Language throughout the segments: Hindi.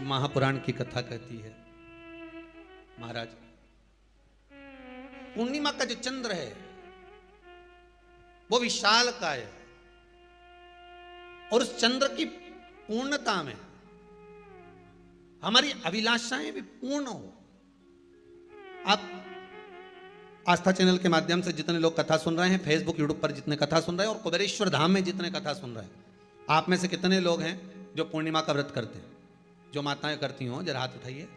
महापुराण की कथा कहती है, महाराज पूर्णिमा का जो चंद्र है वो विशाल काय है और उस चंद्र की पूर्णता में हमारी अभिलाषाएं भी पूर्ण हो। आप आस्था चैनल के माध्यम से जितने लोग कथा सुन रहे हैं, फेसबुक यूट्यूब पर जितने कथा सुन रहे हैं और कुबेरेश्वर धाम में जितने कथा सुन रहे हैं, आप में से कितने लोग हैं जो पूर्णिमा का व्रत करते हैं? जो माताएं करती हो जरा हाथ उठाइए।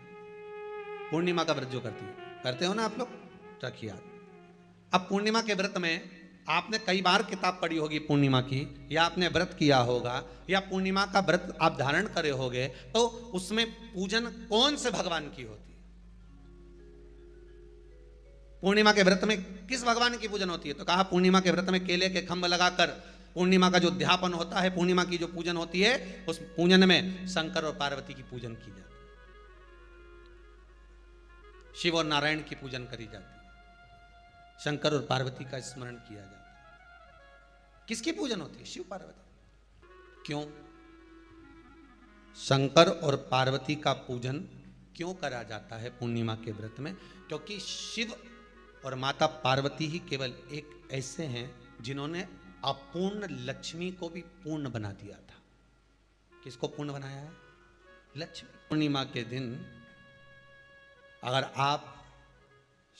पूर्णिमा का व्रत जो करती हो, करते हो ना आप लोग? रखिए हाथ। अब पूर्णिमा के व्रत में आपने कई बार किताब पढ़ी होगी पूर्णिमा की, या आपने व्रत किया होगा, या पूर्णिमा का व्रत आप धारण करे होगे, तो उसमें पूजन कौन से भगवान की होती है? पूर्णिमा के व्रत में किस भगवान की पूजन होती है? तो कहा पूर्णिमा के व्रत में केले के खंभ लगाकर पूर्णिमा का जो अध्यापन होता है, पूर्णिमा की जो पूजन होती है, उस पूजन में शंकर और पार्वती की पूजन की जाती है, शिव और नारायण की पूजन करी जाती है, शंकर और पार्वती का स्मरण किया जाता है। किसकी पूजन होती है? शिव पार्वती। क्यों शंकर और पार्वती का पूजन क्यों करा जाता है पूर्णिमा के व्रत में? क्योंकि शिव और माता पार्वती ही केवल एक ऐसे हैं जिन्होंने अपूर्ण लक्ष्मी को भी पूर्ण बना दिया था। किसको पूर्ण बनाया है? लक्ष्मी। पूर्णिमा के दिन अगर आप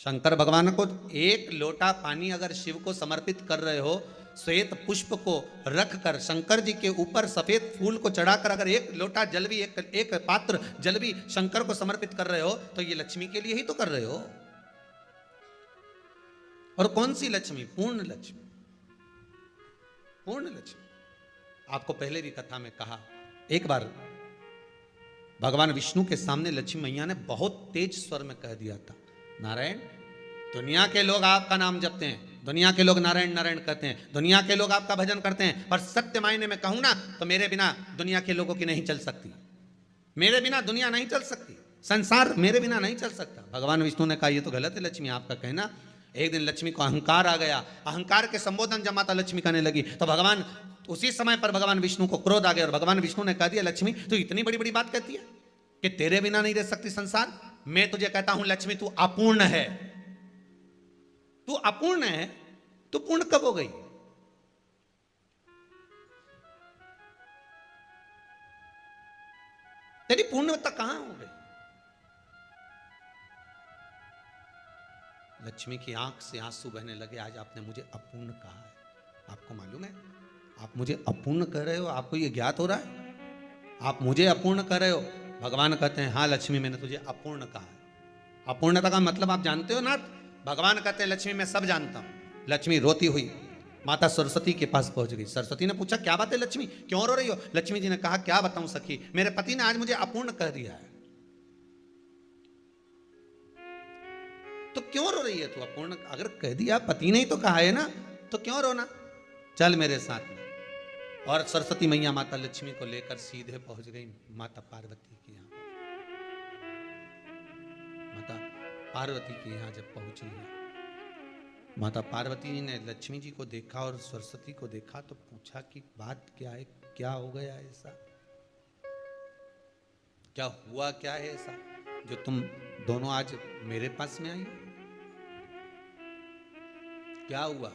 शंकर भगवान को एक लोटा पानी अगर शिव को समर्पित कर रहे हो, श्वेत पुष्प को रखकर शंकर जी के ऊपर सफेद फूल को चढ़ाकर अगर एक लोटा जल भी, एक पात्र जल भी शंकर को समर्पित कर रहे हो, तो ये लक्ष्मी के लिए ही तो कर रहे हो। और कौन सी लक्ष्मी? पूर्ण लक्ष्मी। पूर्ण लक्ष्मी। आपको पहले भी कथा में कहा, एक बार भगवान विष्णु के सामने लक्ष्मी मैया ने बहुत तेज स्वर में कह दिया था, नारायण, दुनिया के लोग आपका नाम जपते हैं, दुनिया के लोग नारायण नारायण कहते हैं, दुनिया के लोग आपका भजन करते हैं, पर सत्य मायने में कहूं ना तो मेरे बिना दुनिया के लोगों की नहीं चल सकती, मेरे बिना दुनिया नहीं चल सकती, संसार मेरे बिना नहीं चल सकता। भगवान विष्णु ने कहा ये तो गलत है लक्ष्मी आपका कहना। एक दिन लक्ष्मी को अहंकार आ गया, अहंकार के संबोधन जब माता लक्ष्मी करने लगी तो भगवान उसी समय पर भगवान विष्णु को क्रोध आ गया और भगवान विष्णु ने कह दिया, लक्ष्मी तू इतनी बड़ी बड़ी बात कहती है कि तेरे बिना नहीं रह सकती संसार? मैं तुझे कहता हूं लक्ष्मी तू अपूर्ण है, तू अपूर्ण है, तू पूर्ण कब हो गई? तेरी पूर्णता कहां हो गई? लक्ष्मी की आंख से आंसू बहने लगे। आज आपने मुझे अपूर्ण कहा है, आपको मालूम है आप मुझे अपूर्ण कह रहे हो? आपको ये ज्ञात हो रहा है आप मुझे अपूर्ण कह रहे हो? भगवान कहते हैं हाँ लक्ष्मी मैंने तुझे अपूर्ण कहा है। अपूर्णता का मतलब आप जानते हो ना? भगवान कहते हैं लक्ष्मी मैं सब जानता हूं। लक्ष्मी रोती हुई माता सरस्वती के पास पहुंच गई। सरस्वती ने पूछा क्या बात है लक्ष्मी, क्यों रो रही हो? लक्ष्मी जी ने कहा क्या बताऊं सखी, मेरे पति ने आज मुझे अपूर्ण कह दिया है। तो क्यों रो रही है तू? अपूर्ण अगर कह दिया, पति ने ही तो कहा है ना, तो क्यों रोना? चल मेरे साथ में। और सरस्वती मैया माता लक्ष्मी को लेकर सीधे पहुंच गई माता पार्वती के यहाँ। माता पार्वती के यहाँ जब पहुंची है, माता पार्वती जी ने लक्ष्मी जी को देखा और सरस्वती को देखा तो पूछा कि बात क्या है, क्या हो गया ऐसा, क्या हुआ, क्या है ऐसा जो तुम दोनों आज मेरे पास में आई? क्या हुआ?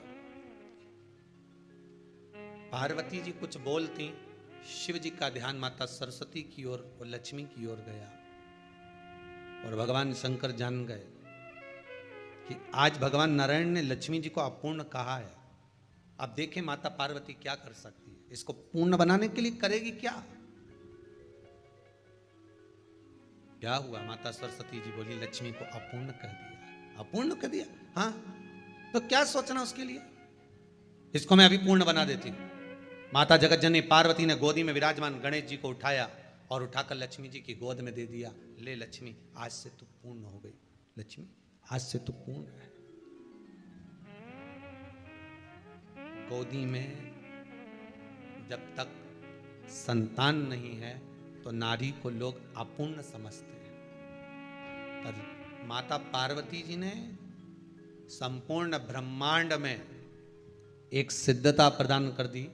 पार्वती जी कुछ बोलती, शिव जी का ध्यान माता सरस्वती की ओर और लक्ष्मी की ओर गया और भगवान शंकर जान गए कि आज भगवान नारायण ने लक्ष्मी जी को अपूर्ण कहा है। अब देखें माता पार्वती क्या कर सकती है, इसको पूर्ण बनाने के लिए करेगी क्या? क्या हुआ? माता सरस्वती जी बोली लक्ष्मी को अपूर्ण कह दिया। अपूर्ण कह दिया? हाँ, तो क्या सोचना उसके लिए, इसको मैं अभी पूर्ण बना देती हूं। माता जगत जननी पार्वती ने गोदी में विराजमान गणेश जी को उठाया और उठाकर लक्ष्मी जी की गोद में दे दिया। ले लक्ष्मी आज से तू पूर्ण हो गई, लक्ष्मी आज से तू पूर्ण है। गोदी में जब तक संतान नहीं है तो नारी को लोग अपूर्ण समझते हैं, पर माता पार्वती जी ने संपूर्ण ब्रह्मांड में एक सिद्धता प्रदान कर दी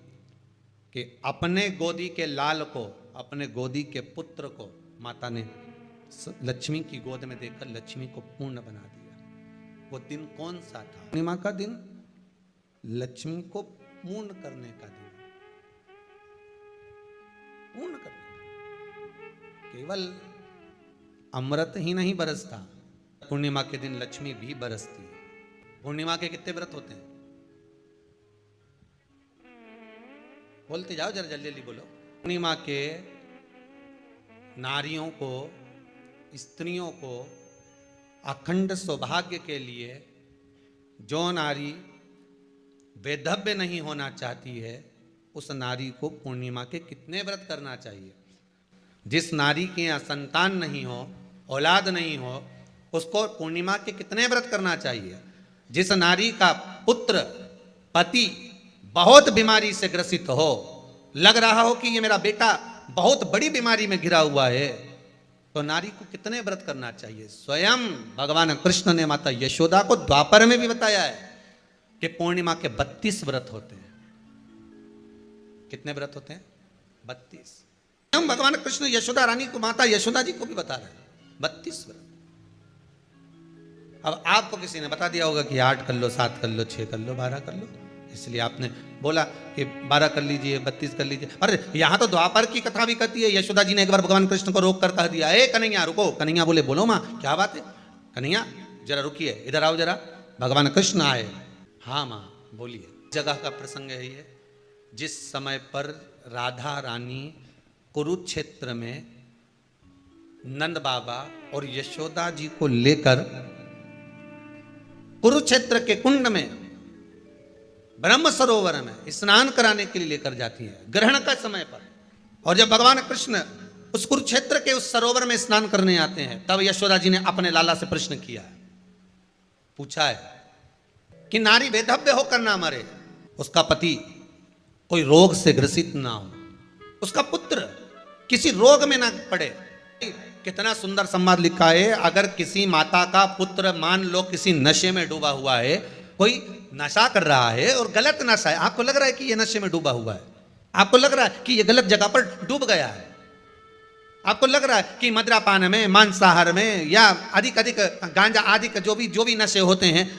कि अपने गोदी के लाल को, अपने गोदी के पुत्र को माता ने लक्ष्मी की गोद में देखकर लक्ष्मी को पूर्ण बना दिया। वो दिन कौन सा था? पूर्णिमा का दिन, लक्ष्मी को पूर्ण करने का दिन, पूर्ण करने का। केवल अमृत ही नहीं बरसता, पूर्णिमा के दिन लक्ष्मी भी बरसती है। पूर्णिमा के कितने व्रत होते हैं? बोलते जाओ, जरा जल्दी जल्दी बोलो। पूर्णिमा के नारियों को, स्त्रियों को अखंड सौभाग्य के लिए, जो नारी वैधव्य नहीं होना चाहती है, उस नारी को पूर्णिमा के कितने व्रत करना चाहिए? जिस नारी के यहाँ संतान नहीं हो, औलाद नहीं हो, उसको पूर्णिमा के कितने व्रत करना चाहिए? जिस नारी का पुत्र, पति बहुत बीमारी से ग्रसित हो, लग रहा हो कि ये मेरा बेटा बहुत बड़ी बीमारी में घिरा हुआ है, तो नारी को कितने व्रत करना चाहिए? स्वयं भगवान कृष्ण ने माता यशोदा को द्वापर में भी बताया है कि पूर्णिमा के 32 व्रत होते हैं। कितने व्रत होते हैं? 32। हम भगवान कृष्ण यशोदा रानी को, माता यशोदा जी को भी बता रहे हैं 32 व्रत। अब आपको किसी ने बता दिया होगा कि 8 कर लो, 7 कर लो, 6 कर लो, 12 कर लो, इसलिए आपने बोला कि 12 कर लीजिए, 32 कर लीजिए। अरे यहां तो द्वापर की कथा भी कहती है। यशोदा जी ने एक बार भगवान कृष्ण को रोक कर कह दिया, ए कन्हैया रुको। कन्हैया बोले, बोलो माँ क्या बात है? कन्हैया जरा रुकिए, इधर आओ जरा। भगवान कृष्ण आए। हाँ माँ बोलिए। जगह का प्रसंग है ये, जिस समय पर राधा रानी कुरुक्षेत्र में नंद बाबा और यशोदा जी को लेकर कुरुक्षेत्र के कुंड में, ब्रह्म सरोवर में स्नान कराने के लिए लेकर जाती है, ग्रहण का समय पर। और जब भगवान कृष्ण उस कुरुक्षेत्र के उस सरोवर में स्नान करने आते हैं, तब यशोदा जी ने अपने लाला से प्रश्न किया है, पूछा है कि नारी वैधव्य होकर ना मरे, उसका पति कोई रोग से ग्रसित ना हो, उसका पुत्र किसी रोग में ना पड़े। कितना सुंदर संवाद लिखा है। अगर किसी माता का पुत्र मान लो किसी नशे में डूबा हुआ है, कोई नशा कर रहा है और गलत नशा है, आपको लग रहा है कि ये नशे में डूबा हुआ है, आपको लग रहा है कि ये गलत जगह पर डूब गया है, आपको लग रहा है कि मदिरापान में, मांसाहार में या अधिक अधिक गांजा आदि का जो भी नशे होते हैं,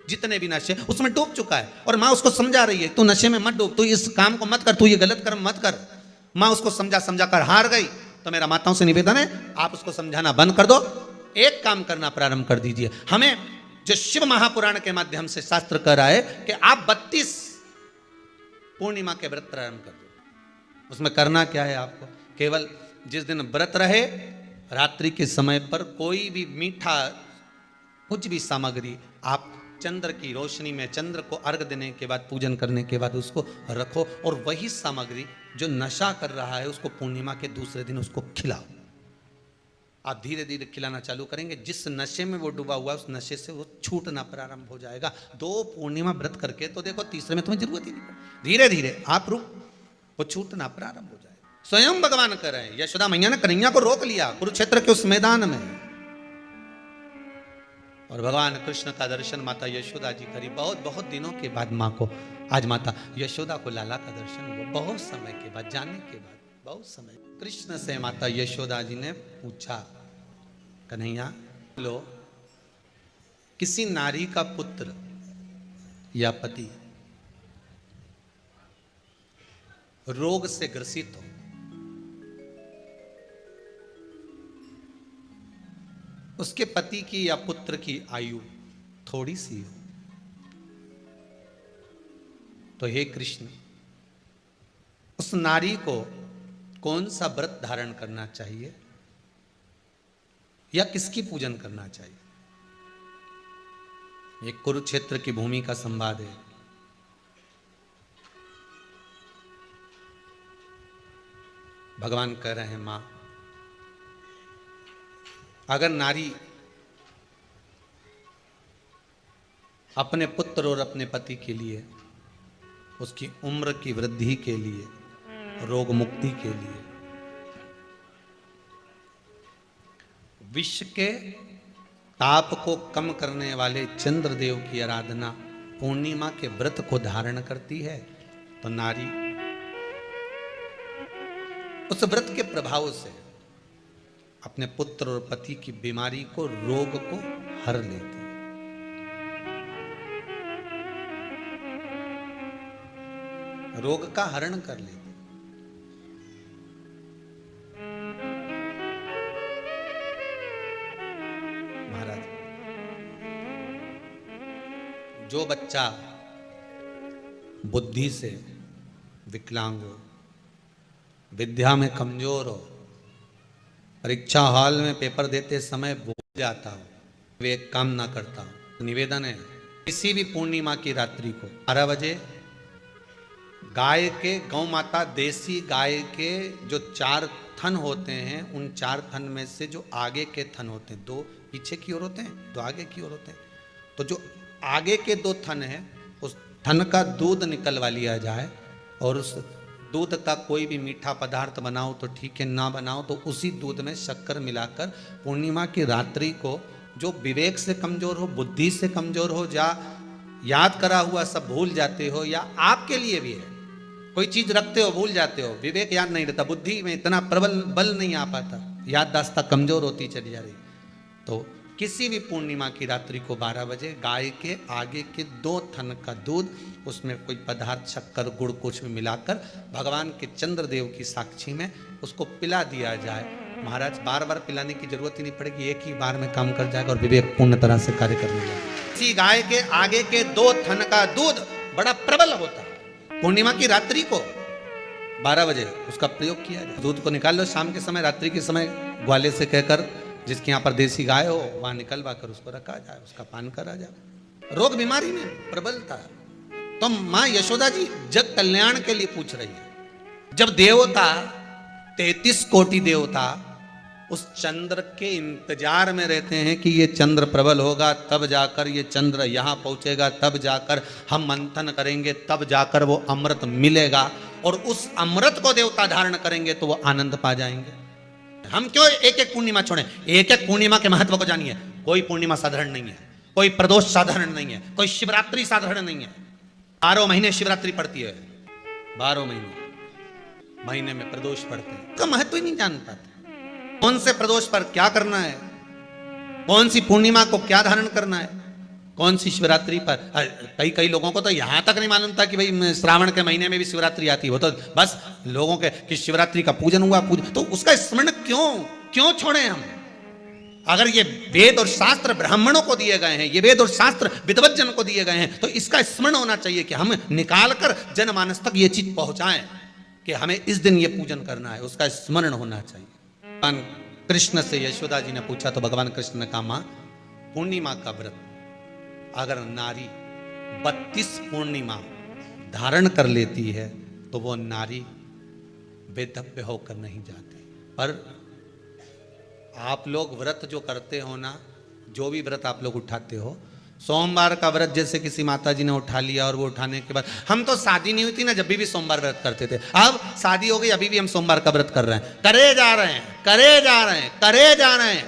जितने भी नशे, उसमें डूब चुका है। और माँ उसको समझा रही है, तू नशे में मत डूब, तू इस काम को मत कर, तू ये गलत कर्म मत कर। माँ उसको समझा कर हार गई। तो मेरा माताओं से निवेदन है, आप उसको समझाना बंद कर दो, एक काम करना प्रारंभ कर दीजिए। हमें जो शिव महापुराण के माध्यम से शास्त्र कह रहा है कि आप 32 पूर्णिमा के व्रत प्रारंभ कर दो। उसमें करना क्या है आपको? केवल जिस दिन व्रत रहे, रात्रि के समय पर कोई भी मीठा, कुछ भी सामग्री आप चंद्र की रोशनी में, चंद्र को अर्घ देने के बाद, पूजन करने के बाद उसको रखो, और वही सामग्री जो नशा कर रहा है उसको पूर्णिमा के दूसरे दिन उसको खिलाओ। आप धीरे धीरे खिलाना चालू करेंगे, जिस नशे में वो डूबा हुआ है उस नशे से वो छूटना प्रारंभ हो जाएगा। 2 पूर्णिमा व्रत करके तो देखो, तीसरे में तुम्हें जरूरत ही नहीं पड़ेगी। धीरे धीरे आप रुक, वो छूटना प्रारंभ हो जाएगा। स्वयं भगवान कर रहे हैं। यशोदा मैया ने कन्हैया को रोक लिया कुरुक्षेत्र के उस मैदान में, और भगवान कृष्ण का दर्शन माता यशोदा जी करी। बहुत बहुत दिनों के बाद माँ को, आज माता यशोदा को लाला का दर्शन हुआ, बहुत समय के बाद, जाने के बाद, बहुत समय। कृष्ण से माता यशोदा जी ने पूछा, कन्हैया लो, किसी नारी का पुत्र या पति रोग से ग्रसित हो, उसके पति की या पुत्र की आयु थोड़ी सी हो, तो हे कृष्ण, उस नारी को कौन सा व्रत धारण करना चाहिए या किसकी पूजन करना चाहिए? ये कुरुक्षेत्र की भूमि का संवाद है। भगवान कह रहे हैं, मां, अगर नारी अपने पुत्र और अपने पति के लिए, उसकी उम्र की वृद्धि के लिए, रोग मुक्ति के लिए, विश्व के ताप को कम करने वाले चंद्रदेव की आराधना, पूर्णिमा के व्रत को धारण करती है, तो नारी उस व्रत के प्रभाव से अपने पुत्र और पति की बीमारी को, रोग को हर लेती है। रोग का हरण कर लेती। महाराज, जो बच्चा बुद्धि से विकलांग हो, विद्या में कमजोर हो, परीक्षा हॉल में पेपर देते समय भूल जाता हो, वे एक काम ना करता हो, तो निवेदन है किसी भी पूर्णिमा की रात्रि को 12 बजे गाय के, गौ माता देसी गाय के जो 4 थन होते हैं, उन 4 थन में से जो आगे के थन होते हैं, 2 पीछे की ओर होते हैं, 2 आगे की ओर होते हैं, तो जो आगे के 2 थन हैं उस थन का दूध निकलवा लिया जाए और उस दूध का कोई भी मीठा पदार्थ बनाओ तो ठीक है, ना बनाओ तो उसी दूध में शक्कर मिलाकर पूर्णिमा की रात्रि को, जो विवेक से कमजोर हो, बुद्धि से कमजोर हो, या याद करा हुआ सब भूल जाते हो, या आपके लिए भी है कोई चीज रखते हो भूल जाते हो, विवेक याद नहीं रहता, बुद्धि में इतना प्रबल बल नहीं आ पाता, याददाश्त कमजोर होती चली जा रही, तो किसी भी पूर्णिमा की रात्रि को 12 बजे गाय के आगे के 2 थन का दूध, उसमें कोई पदार्थ, शक्कर, गुड़ कुछ भी मिलाकर भगवान के चंद्रदेव की साक्षी में उसको पिला दिया जाए। महाराज, बार बार पिलाने की जरूरत ही नहीं पड़ेगी, एक ही बार में काम कर जाएगा और विवेक पूर्ण तरह से कार्य करने लगेगा। इसी गाय के आगे के 2 थन का दूध बड़ा प्रबल होता है। पूर्णिमा की रात्रि को 12 बजे उसका प्रयोग किया जाए। दूध को निकाल लो शाम के समय, रात्रि के समय ग्वाले से कहकर, जिसके यहाँ पर देसी गाय हो वहां निकलवा कर उसको रखा जाए, उसका पान करा जाए। रोग बीमारी में प्रबलता, तो मां यशोदा जी जग कल्याण के लिए पूछ रही है। जब देवता 33 कोटि देवता उस चंद्र के इंतजार में रहते हैं कि ये चंद्र प्रबल होगा, तब जाकर ये चंद्र यहां पहुंचेगा, तब जाकर हम मंथन करेंगे, तब जाकर वो अमृत मिलेगा, और उस अमृत को देवता धारण करेंगे तो वो आनंद पा जाएंगे। हम क्यों एक एक पूर्णिमा छोड़ें? एक एक पूर्णिमा के महत्व को जानिए। कोई पूर्णिमा साधारण नहीं है, कोई प्रदोष साधारण नहीं है, कोई शिवरात्रि साधारण नहीं है। 12 महीने शिवरात्रि पड़ती है, 12 महीने में प्रदोष पड़ते हैं, का महत्व ही नहीं जान पाते। कौन से प्रदोष पर क्या करना है, कौन सी पूर्णिमा को क्या धारण करना है, कौन सी शिवरात्रि पर। कई लोगों को तो यहां तक नहीं मालूम था कि भाई श्रावण के महीने में भी शिवरात्रि आती है। वो तो बस लोगों के कि शिवरात्रि का पूजन हुआ, तो उसका स्मरण क्यों छोड़े हम? अगर ये वेद और शास्त्र ब्राह्मणों को दिए गए हैं, ये वेद और शास्त्र विद्वत जन को दिए गए हैं, तो इसका स्मरण होना चाहिए कि हम निकालकर जनमानस तक ये चीज पहुंचाएं कि हमें इस दिन ये पूजन करना है, उसका स्मरण होना चाहिए। भगवान कृष्ण से यशोदा जी ने पूछा तो भगवान कृष्ण ने कहा, मां, पूर्णिमा का व्रत अगर नारी 32 पूर्णिमा धारण कर लेती है तो वो नारी बेधव्य होकर नहीं जाती। पर आप लोग व्रत जो करते हो ना, जो भी व्रत आप लोग उठाते हो, सोमवार का व्रत जैसे किसी माता जी ने उठा लिया और वो उठाने के बाद, हम तो शादी नहीं हुई थी ना जब भी सोमवार व्रत करते थे, अब शादी हो गई अभी भी हम सोमवार का व्रत कर रहे हैं, करे जा रहे हैं,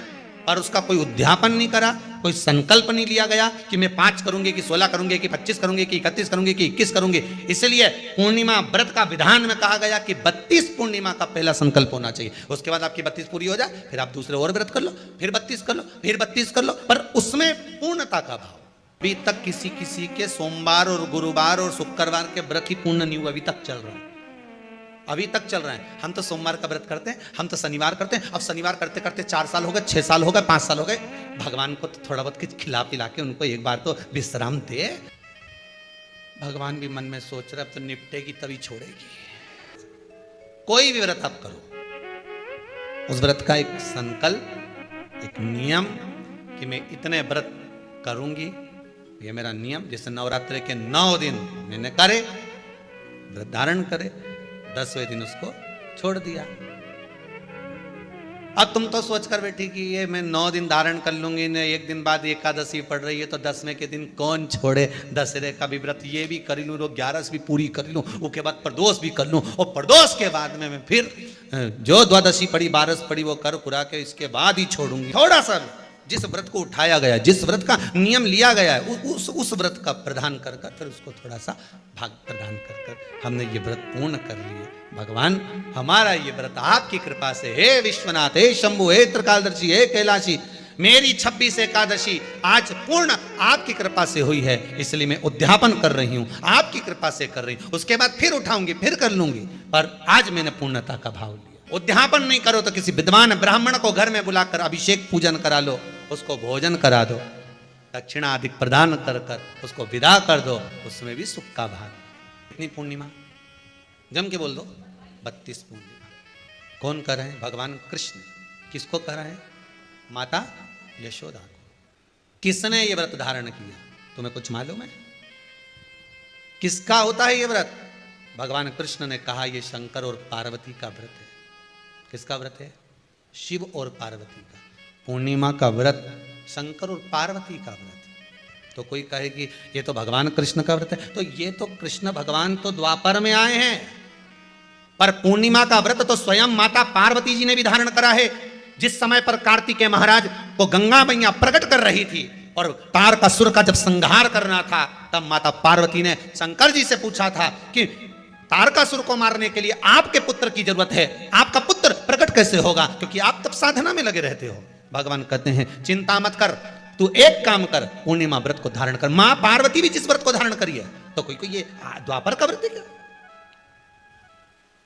पर उसका कोई उद्यापन नहीं करा, कोई संकल्प नहीं लिया गया कि मैं 5 करूंगी कि 16 करूंगी कि 25 करूंगी कि 31 करूंगी कि 21 करूंगी। इसलिए पूर्णिमा व्रत का विधान में कहा गया कि 32 पूर्णिमा का पहला संकल्प होना चाहिए। उसके बाद आपकी 32 पूरी हो जाए, फिर आप दूसरे और व्रत कर लो, फिर 32 कर लो, फिर 32 कर लो, पर उसमें पूर्णता का भाव। अभी तक किसी के सोमवार और गुरुवार और शुक्रवार के व्रत ही पूर्ण नहीं हुआ, अभी तक चल रहा है, अभी तक चल रहा है। हम तो सोमवार का व्रत करते हैं, हम तो शनिवार करते हैं, अब शनिवार करते करते 4 साल हो गए, 6 साल हो गए, 5 साल हो गए। भगवान को तो थोड़ा बहुत कुछ खिला पिला के उनको एक बार तो विश्राम दे। भगवान भी मन में सोच रहे अब तो निपटेगी तभी छोड़ेगी। कोई भी व्रत आप करो, उस व्रत का एक संकल्प, एक नियम कि मैं इतने व्रत करूंगी, ये मेरा नियम। जैसे नवरात्रि के 9 दिन मैंने करे, व्रत धारण करे, 10वें दिन उसको छोड़ दिया। अब तुम तो सोच कर बैठी कि ये मैं 9 दिन धारण कर लूंगी, ने 1 दिन बाद एकादशी पड़ रही है तो 10वें के दिन कौन छोड़े, दशहरे का भी व्रत ये भी कर लूँ, 11 भी पूरी कर लूँ, उसके बाद प्रदोष भी कर लूँ, और प्रदोष के बाद में मैं फिर जो द्वादशी पड़ी, 12 पड़ी वो कर कुरा के इसके बाद ही छोड़ूंगी। थोड़ा सा जिस व्रत को उठाया गया, जिस व्रत का नियम लिया गया है, उस व्रत का प्रदान कर कर फिर उसको थोड़ा सा भाग प्रदान कर कर हमने ये व्रत पूर्ण कर लिए। भगवान हमारा ये व्रत आपकी कृपा से, हे विश्वनाथ, हे शंभु, हे त्रिकालदर्शी, हे कैलाशी, मेरी 26 एकादशी आज पूर्ण आपकी कृपा से हुई है, इसलिए मैं उद्यापन कर रही हूं, आपकी कृपा से कर रही हूं। उसके बाद फिर उठाऊंगी, फिर कर लूंगी, पर आज मैंने पूर्णता का भाव लिया। उद्यापन नहीं करो तो किसी विद्वान ब्राह्मण को घर में बुलाकर अभिषेक पूजन करा लो, उसको भोजन करा दो, दक्षिणा आदि प्रदान कर कर उसको विदा कर दो, उसमें भी सुख का भाग। कितनी पूर्णिमा जम के बोल दो, 32 पूर्णिमा। कौन कर रहे हैं? भगवान कृष्ण। किसको कर रहे हैं? माता यशोदा को। किसने ये व्रत धारण किया? तुम्हें कुछ मालूम है किसका होता है ये व्रत? भगवान कृष्ण ने कहा ये शंकर और पार्वती का व्रत है। किसका व्रत है? शिव और पार्वती का। पूर्णिमा का व्रत शंकर और पार्वती का व्रत। तो कोई कहे कि ये तो भगवान कृष्ण का व्रत है, तो ये तो कृष्ण भगवान तो द्वापर में आए हैं, पर पूर्णिमा का व्रत तो स्वयं माता पार्वती जी ने भी धारण करा है। जिस समय पर कार्तिकेय महाराज को गंगा मैया प्रकट कर रही थी और तारकासुर का जब संहार करना था, तब माता पार्वती ने शंकर जी से पूछा था कि तारकासुर को मारने के लिए आपके पुत्र की जरूरत है, आपका पुत्र प्रकट कैसे होगा, क्योंकि आप तब साधना में लगे रहते हो। भगवान कहते हैं चिंता मत कर, तू एक काम कर, पूर्णिमा व्रत को धारण कर। मां पार्वती भी जिस व्रत को धारण करी है, तो कोई ये द्वापर का व्रत है क्या?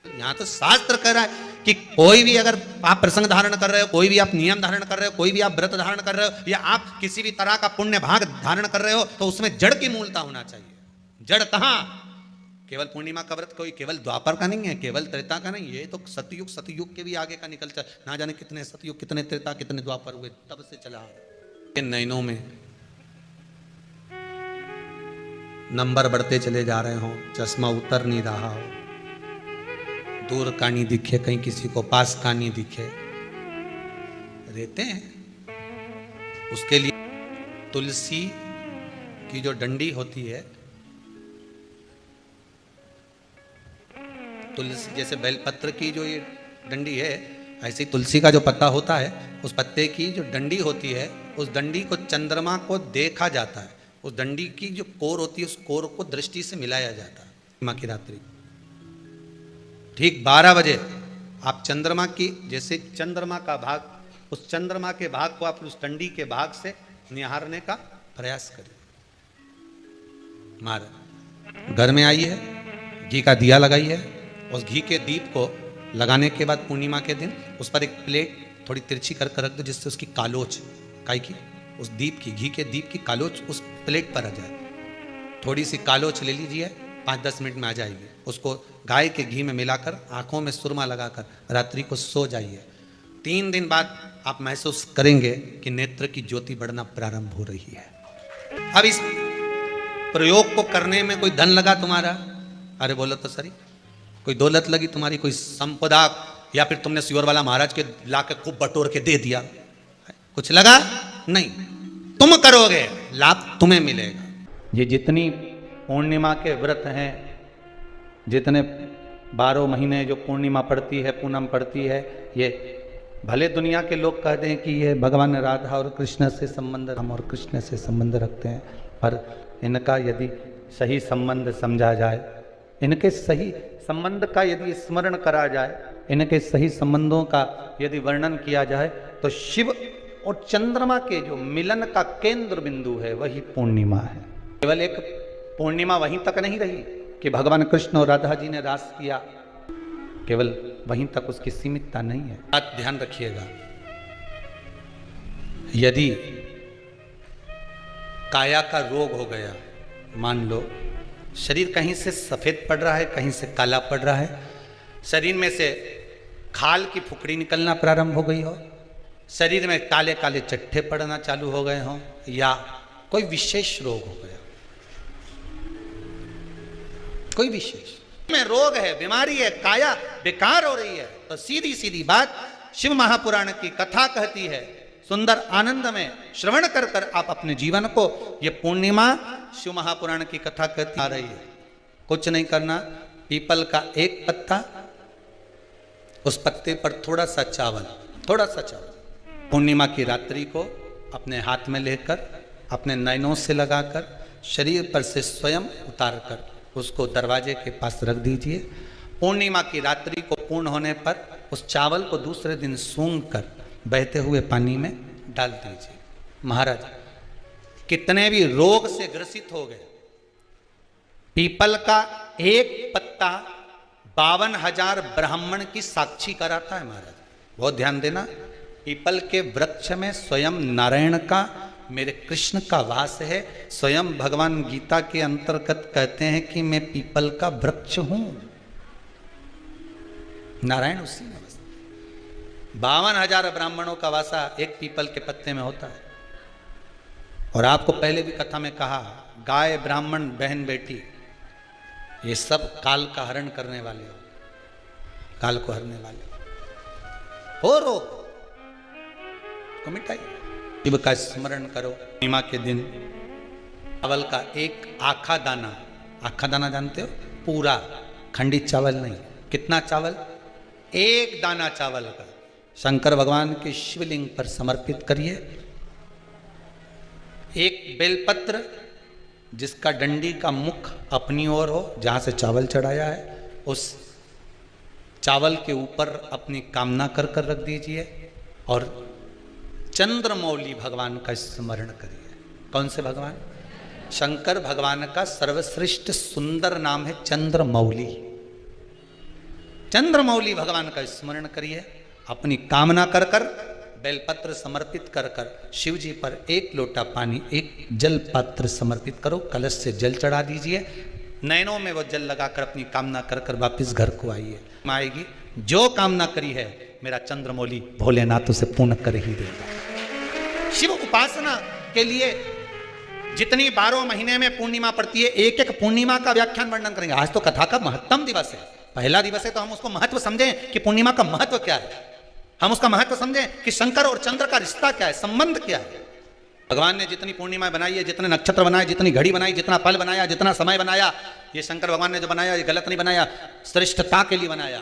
यहां तो शास्त्र कह रहा है कि कोई भी अगर आप प्रसंग धारण कर रहे हो, कोई भी आप नियम धारण कर रहे हो, कोई भी आप व्रत धारण कर रहे हो, या आप किसी भी तरह का पुण्य भाग धारण कर रहे हो, तो उसमें जड़ की मूलता होना चाहिए। जड़ कहां? केवल पूर्णिमा का व्रत कोई केवल द्वापर का नहीं है, केवल त्रेता का नहीं, ये तो सतयुग के भी आगे का निकलता है। ना जाने कितने सतयुग, कितने त्रेता, कितने द्वापर हुए, तब से चला। नैनों में नंबर बढ़ते चले जा रहे हो, चश्मा उतर नहीं रहा हो, दूर का नहीं दिखे, कहीं किसी को पास का नहीं दिखे, रहते हैं। उसके लिए तुलसी की जो डंडी होती है, तुलसी जैसे बेलपत्र की जो ये डंडी है, ऐसे ही तुलसी का जो पत्ता होता है, उस पत्ते की जो डंडी होती है, उस डंडी को चंद्रमा को देखा जाता है। उस डंडी की जो कोर होती है, उस कोर को दृष्टि से मिलाया जाता है। पूर्णिमा की रात्रि ठीक 12 बजे आप चंद्रमा की, जैसे चंद्रमा का भाग, उस चंद्रमा के भाग को आप उस डंडी के भाग से निहारने का प्रयास करें। मार घर में आई है, घी का दिया लगाई है, उस घी के दीप को लगाने के बाद पूर्णिमा के दिन उस पर एक प्लेट थोड़ी तिरछी कर रख दो, जिससे उसकी कालोच, काई की, उस दीप की, घी के दीप की कालोच उस प्लेट पर आ जाए। थोड़ी सी कालोच ले लीजिए, 5-10 मिनट में आ जाएगी। उसको गाय के घी में मिलाकर आंखों में सुरमा लगाकर रात्रि को सो जाइए। 3 दिन बाद आप महसूस करेंगे कि नेत्र की ज्योति बढ़ना प्रारंभ हो रही है। अब इस प्रयोग को करने में कोई धन लगा तुम्हारा? अरे बोलो तो सही। कोई दौलत लगी तुम्हारी, कोई संपदा, या फिर तुमने सियोर वाला महाराज के लाके खूब बटोर के दे दिया, कुछ लगा? नहीं। तुम करोगे, लाभ तुम्हें मिलेगा। ये जितनी पूर्णिमा के व्रत हैं, जितने 12 महीने जो पूर्णिमा पड़ती है, पूनम पड़ती है, ये भले दुनिया के लोग कहते हैं कि ये भगवान राधा और कृष्ण से संबंध, हम और कृष्ण से संबंध रखते हैं, पर इनका यदि सही संबंध समझा जाए, इनके सही संबंध का यदि स्मरण करा जाए, इनके सही संबंधों का यदि वर्णन किया जाए, तो शिव और चंद्रमा के जो मिलन का केंद्र बिंदु है वही पूर्णिमा है। केवल एक पूर्णिमा वहीं तक नहीं रही कि भगवान कृष्ण और राधा जी ने रास किया, केवल वहीं तक उसकी सीमितता नहीं है। बात ध्यान रखिएगा, यदि काया का रोग हो गया, मान लो शरीर कहीं से सफेद पड़ रहा है, कहीं से काला पड़ रहा है, शरीर में से खाल की फुकड़ी निकलना प्रारंभ हो गई हो, शरीर में काले काले चट्टे पड़ना चालू हो गए हों, या कोई विशेष रोग हो गया, कोई विशेष में रोग है, बीमारी है, काया बेकार हो रही है, तो सीधी सीधी बात शिव महापुराण की कथा कहती है, सुंदर आनंद में श्रवण कर कर आप अपने जीवन को, ये पूर्णिमा शिव महापुराण की कथा कहती आ रही है। कुछ नहीं करना, पीपल का एक पत्ता, उस पत्ते पर थोड़ा सा चावल, पूर्णिमा की रात्रि को अपने हाथ में लेकर अपने नयनों से लगाकर शरीर पर से स्वयं उतार कर उसको दरवाजे के पास रख दीजिए। पूर्णिमा की रात्रि को पूर्ण होने पर उस चावल को दूसरे दिन सूंघ कर बहते हुए पानी में डाल दीजिए। महाराज कितने भी रोग से ग्रसित हो गए, पीपल का एक पत्ता 52,000 ब्राह्मण की साक्षी कराता है। महाराज बहुत ध्यान देना, पीपल के वृक्ष में स्वयं नारायण का, मेरे कृष्ण का वास है। स्वयं भगवान गीता के अंतर्गत कहते हैं कि मैं पीपल का वृक्ष हूं, नारायण उसी में बसते। 52,000 ब्राह्मणों का वासा एक पीपल के पत्ते में होता है। और आपको पहले भी कथा में कहा, गाय ब्राह्मण बहन बेटी ये सब काल का हरण करने वाले हो, काल को हरने वाले हो। रो को मिटाइए, शिव का स्मरण करो। पूर्णिमा के दिन चावल का एक आखा दाना, आखा दाना जानते हो, पूरा खंडित चावल नहीं, कितना चावल, एक दाना चावल का शंकर भगवान के शिवलिंग पर समर्पित करिए। एक बेलपत्र जिसका डंडी का मुख अपनी ओर हो, जहां से चावल चढ़ाया है, उस चावल के ऊपर अपनी कामना कर कर रख दीजिए और चंद्रमौली भगवान का स्मरण करिए। कौन से भगवान? शंकर भगवान का सर्वश्रेष्ठ सुंदर नाम है चंद्रमौली। चंद्रमौली भगवान का स्मरण करिए, अपनी कामना कर कर बेलपत्र समर्पित कर कर शिव जी पर एक लोटा पानी, एक जल पात्र समर्पित करो, कलश से जल चढ़ा दीजिए, नैनों में वो जल लगाकर अपनी कामना कर कर वापिस घर को आइए। आएगी जो कामना करी है मेरा चंद्रमौली भोलेनाथ उसे पूर्ण कर ही देगा। शिव उपासना के लिए जितनी 12 महीने में पूर्णिमा पड़ती है, एक एक पूर्णिमा का व्याख्यान वर्णन करेंगे। आज तो कथा का महत्तम दिवस है, पहला दिवस है, तो हम उसको महत्व समझें कि पूर्णिमा का महत्व क्या है, हम उसका महत्व समझें कि शंकर और चंद्र का रिश्ता क्या है, संबंध क्या है। भगवान ने जितनी पूर्णिमा बनाई है, जितने नक्षत्र बनाए, जितनी घड़ी बनाई, जितना पल बनाया, जितना समय बनाया, ये शंकर भगवान ने जो बनाया ये गलत नहीं बनाया, श्रेष्ठता के लिए बनाया,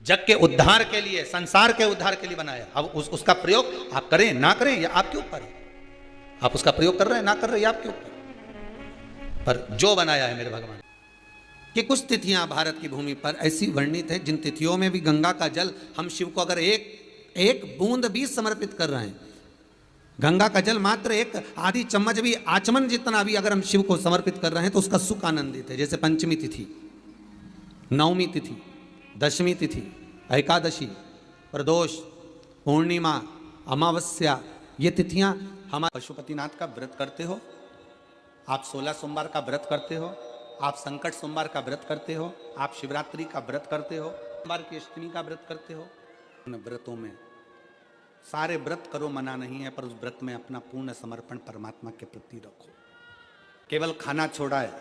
जग के उद्धार के लिए, संसार के उद्धार के लिए बनाया। अब उसका प्रयोग आप करें ना करें ये आपके ऊपर है, आप उसका प्रयोग कर रहे हैं ना कर रहे हैं आपके ऊपर, पर जो बनाया है मेरे भगवान। कि कुछ तिथियां भारत की भूमि पर ऐसी वर्णित है जिन तिथियों में भी गंगा का जल, हम शिव को अगर एक बूंद भी समर्पित कर रहे हैं, गंगा का जल मात्र एक आधी चम्मच भी, आचमन जितना भी अगर हम शिव को समर्पित कर रहे हैं तो उसका सुख आनंदित है। जैसे पंचमी तिथि, नवमी तिथि, दशमी तिथि, एकादशी, प्रदोष, पूर्णिमा, अमावस्या, ये तिथियां हमारे पशुपतिनाथ का व्रत करते हो, आप 16 सोमवार का व्रत करते हो, आप संकट सोमवार का व्रत करते हो, आप शिवरात्रि का व्रत करते हो, सोमवार की अष्टमी का व्रत करते हो। उन व्रतों में सारे व्रत करो, मना नहीं है, पर उस व्रत में अपना पूर्ण समर्पण परमात्मा के प्रति रखो। केवल खाना छोड़ा है,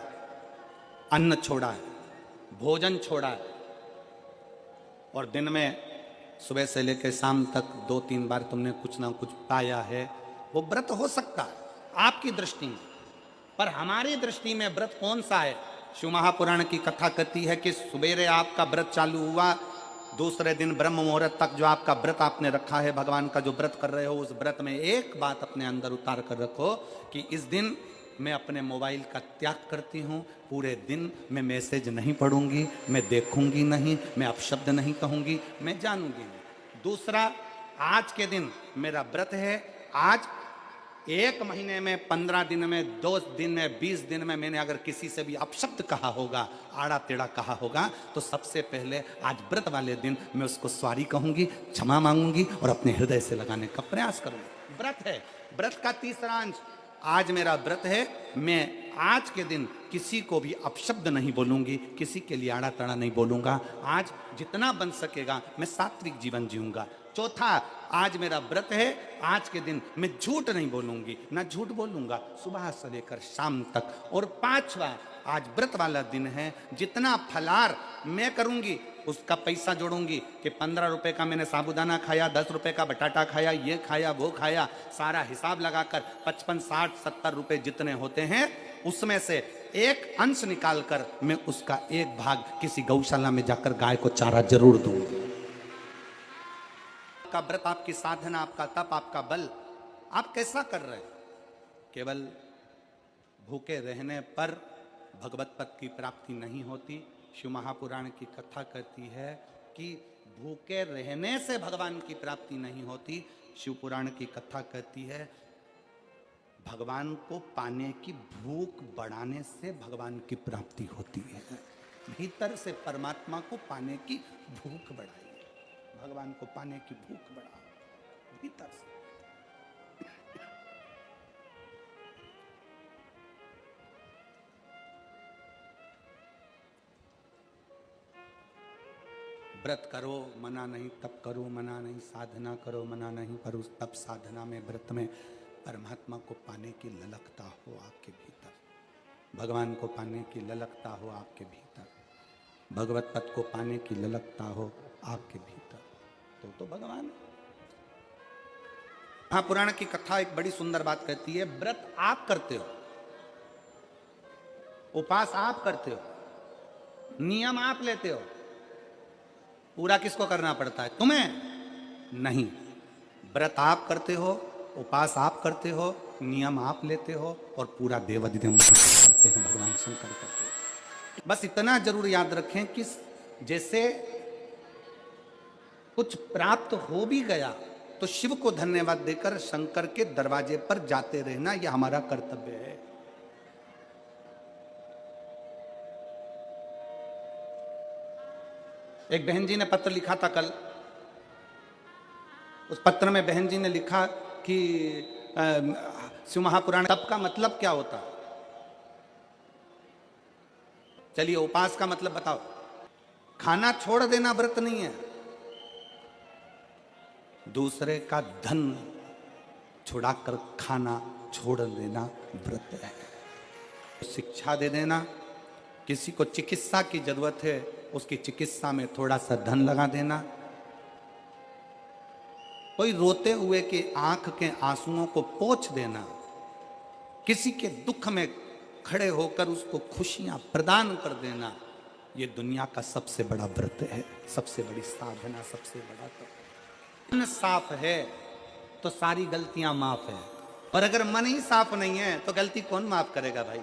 अन्न छोड़ा है, भोजन छोड़ा है, और दिन में सुबह से लेकर शाम तक 2-3 बार तुमने कुछ ना कुछ पाया है, वो व्रत हो सकता है आपकी दृष्टि में, पर हमारी दृष्टि में व्रत कौन सा है? शिव महापुराण की कथा कहती है कि सुबेरे आपका व्रत चालू हुआ, दूसरे दिन ब्रह्म मुहूर्त तक जो आपका व्रत आपने रखा है, भगवान का जो व्रत कर रहे हो, उस व्रत में एक बात अपने अंदर उतार कर रखो कि इस दिन मैं अपने मोबाइल का त्याग करती हूँ, पूरे दिन मैं मैसेज नहीं पढ़ूंगी, मैं देखूंगी नहीं, मैं अपशब्द नहीं कहूंगी, मैं जानूंगी नहीं। दूसरा, आज के दिन मेरा व्रत है, आज 1 महीने में, 15 दिन में, 2 दिन में, 20 दिन में मैंने अगर किसी से भी अपशब्द कहा होगा, आड़ा टेढ़ा कहा होगा, तो सबसे पहले आज व्रत वाले दिन मैं उसको सॉरी कहूंगी, क्षमा मांगूंगी और अपने हृदय से लगाने का प्रयास करूंगी। व्रत है। व्रत का तीसरा अंश, आज मेरा व्रत है, मैं आज के दिन किसी को भी अपशब्द नहीं बोलूंगी, किसी के लिए आड़ा टेढ़ा नहीं बोलूंगा, आज जितना बन सकेगा मैं सात्विक जीवन जीऊंगा। चौथा, आज मेरा व्रत है, आज के दिन मैं झूठ नहीं बोलूंगी, ना झूठ बोलूंगा सुबह से लेकर शाम तक। और 5वां, आज व्रत वाला दिन है, जितना फलार मैं करूंगी उसका पैसा जोड़ूंगी कि 15 रुपए का मैंने साबुदाना खाया, 10 रुपए का बटाटा खाया, ये खाया वो खाया, सारा हिसाब लगाकर 55, 60, 70 रुपए जितने होते हैं उसमें से एक अंश निकालकर मैं उसका एक भाग किसी गौशाला में जाकर गाय को चारा जरूर दूंगी। आपका व्रत, आपकी साधना, आपका तप, आपका बल आप कैसा कर रहे हैं? केवल भूखे रहने पर भगवत पद की प्राप्ति नहीं होती। शिव महापुराण की कथा कहती है कि भूखे रहने से भगवान की प्राप्ति नहीं होती। शिव पुराण की कथा कहती है भगवान को पाने की भूख बढ़ाने से भगवान की प्राप्ति होती है। भीतर से परमात्मा को पाने की भूख बढ़ाइए, भगवान को पाने की भूख बढ़ाओ भीतर से। व्रत करो मना नहीं, तप करो मना नहीं, साधना करो मना नहीं, पर उस तप साधना में व्रत में परमात्मा को पाने की ललकता हो आपके भीतर, भगवान को पाने की ललकता हो आपके भीतर, भगवत पद को पाने की ललकता हो आपके भीतर, तो भगवान। हाँ, पुराण की कथा एक बड़ी सुंदर बात कहती है, व्रत आप करते हो, उपास आप करते हो, नियम आप लेते हो, पूरा किसको करना पड़ता है? तुम्हें नहीं। व्रत आप करते हो, उपास आप करते हो, नियम आप लेते हो, और पूरा देवाधिदेव करते हैं, भगवान शंकर करते हैं। बस इतना जरूर याद रखें कि जैसे कुछ प्राप्त हो भी गया तो शिव को धन्यवाद देकर शंकर के दरवाजे पर जाते रहना, यह हमारा कर्तव्य है। एक बहन जी ने पत्र लिखा था कल। उस पत्र में बहन जी ने लिखा कि शिव महापुराण तप का मतलब क्या होता है? चलिए, उपास का मतलब बताओ। खाना छोड़ देना व्रत नहीं है, दूसरे का धन छुड़ाकर खाना छोड़ देना व्रत है। शिक्षा दे देना, किसी को चिकित्सा की जरूरत है उसकी चिकित्सा में थोड़ा सा धन लगा देना, कोई रोते हुए के आंख के आंसुओं को पोंछ देना, किसी के दुख में खड़े होकर उसको खुशियां प्रदान कर देना, ये दुनिया का सबसे बड़ा व्रत है, सबसे बड़ी साधना, सबसे बड़ा तप। मन साफ है तो सारी गलतियां माफ है, और अगर मन ही साफ नहीं है तो गलती कौन माफ करेगा भाई?